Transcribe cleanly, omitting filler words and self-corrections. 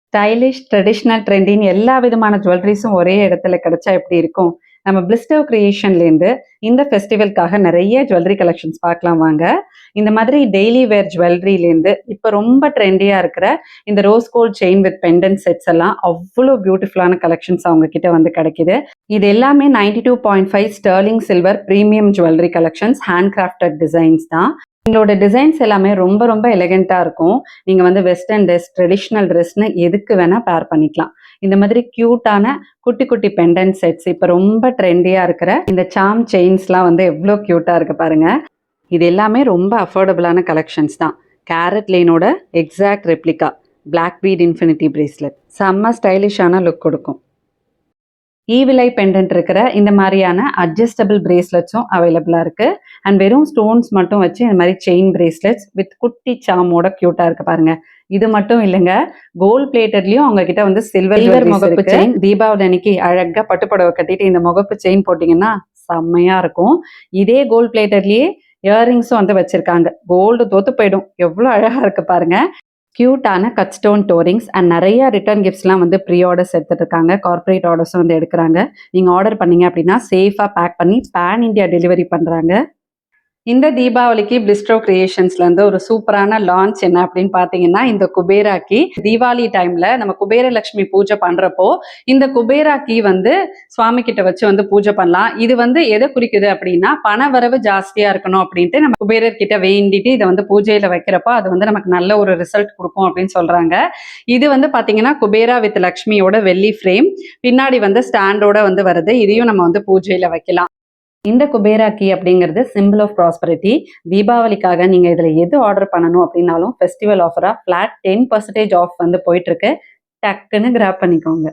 Stylish, traditional, ட்ரெண்டின்னு எல்லா விதமான ஜுவல்லரீஸும் ஒரே இடத்துல கிடைச்சா எப்படி இருக்கும்? நம்ம பிளிஸ்டோ கிரியேஷன்லேருந்து இந்த ஃபெஸ்டிவலுக்காக நெறைய ஜுவல்லரி கலெக்ஷன்ஸ் பார்க்கலாம் வாங்க. இந்த மாதிரி டெய்லி வேர் ஜுவல்லரிலேருந்து இப்ப ரொம்ப ட்ரெண்டியா இருக்கிற இந்த rose gold chain with pendant sets எல்லாம் அவ்ளோ பியூட்டிஃபுல்லான கலெக்ஷன்ஸ் அவங்க கிட்ட வந்து கிடைக்குது. இது எல்லாமே 92.5 Sterling silver premium jewellery collections, hand crafted designs தான். எங்களோட டிசைன்ஸ் எல்லாமே ரொம்ப ரொம்ப எலிகென்ட்டா இருக்கும். நீங்க வந்து வெஸ்டர்ன் ட்ரெஸ், ட்ரெடிஷ்னல் ட்ரெஸ்ன்னு எதுக்கு வேணா பேர் பண்ணிக்கலாம். இந்த மாதிரி கியூட்டான குட்டி குட்டி பெண்டன்ட் செட்ஸ் இப்ப ரொம்ப ட்ரெண்டியா இருக்கிற இந்த சார்ம் செயின்ஸ்லாம் வந்து எவ்ளோ கியூட்டா இருக்கு பாருங்க. இது எல்லாமே ரொம்ப அஃபோர்டபுளான கலெக்ஷன்ஸ் தான். கேரட் லேனோட exact replica black bead infinity bracelet செம்ம ஸ்டைலிஷான லுக் கொடுக்கும். ஈவிலை பெண்டன்ட் இருக்கிற இந்த மாதிரியான அட்ஜஸ்டபிள் பிரேஸ்லெட்ஸும் அவைலபிளா இருக்கு. அண்ட் வெறும் ஸ்டோன்ஸ் மட்டும் வச்சு இந்த மாதிரி செயின் பிரேஸ்லெட்ஸ் வித் குட்டி சாமோட கியூட்டா இருக்கு பாருங்க. இது மட்டும் இல்லைங்க, கோல்ட் பிளேட்டட்லயும் அவங்க கிட்ட வந்து சில்வர் முகப்பு செயின். தீபாவளி அன்னைக்கு அழகா பட்டுப்புடவை கட்டிட்டு இந்த முகப்பு செயின் போட்டீங்கன்னா செம்மையா இருக்கும். இதே கோல்ட் பிளேட்டட்லயே இயர்ரிங்ஸும் வந்து வச்சிருக்காங்க. கோல்டு தோத்து போயிடும், எவ்வளவு அழகா இருக்கு பாருங்க. கியூட்டான கட் ஸ்டோன் டோரிங்ஸ் அண்ட் நிறைய ரிட்டர்ன் கிஃப்ட்ஸ்லாம் வந்து ப்ரீ ஆர்டர்ஸ் எடுத்துட்டு இருக்காங்க. கார்ப்பரேட் ஆர்டர்ஸும் வந்து எடுக்கிறாங்க. நீங்கள் ஆர்டர் பண்ணீங்க அப்படின்னா சேஃபாக பேக் பண்ணி பேன் இந்தியா டெலிவரி பண்ணுறாங்க. இந்த தீபாவளிக்கு பிளிஸ்ட்ரோ கிரியேஷன்ஸ்லேருந்து ஒரு சூப்பரான லான்ச் என்ன அப்படின்னு பார்த்தீங்கன்னா, இந்த குபேரா கீ. தீபாவளி டைமில் நம்ம குபேரலட்சுமி பூஜை பண்ணுறப்போ இந்த குபேரா கீ வந்து சுவாமி கிட்ட வச்சு வந்து பூஜை பண்ணலாம். இது வந்து எதை குறிக்குது அப்படின்னா, பண வரவு ஜாஸ்தியாக இருக்கணும் அப்படின்ட்டு நம்ம குபேரர் கிட்ட வேண்டிட்டு இதை வந்து பூஜையில் வைக்கிறப்போ அது வந்து நமக்கு நல்ல ஒரு ரிசல்ட் கொடுக்கும் அப்படின்னு சொல்கிறாங்க. இது வந்து பார்த்தீங்கன்னா குபேரா வித் லக்ஷ்மியோட வெள்ளி ஃப்ரேம், பின்னாடி வந்து ஸ்டாண்டோட வந்து வருது. இதையும் நம்ம வந்து பூஜையில் வைக்கலாம். இந்த குபேரா கீ அப்படிங்கிறது சிம்பிள் ஆஃப் ப்ராஸ்பரிட்டி. தீபாவளிக்காக நீங்கள் இதில் எது ஆர்டர் பண்ணணும் அப்படின்னாலும் ஃபெஸ்டிவல் ஆஃபராக ஃப்ளாட் 10% ஆஃப் வந்து போயிட்டுருக்கு. டக்குன்னு கிராப் பண்ணிக்கோங்க.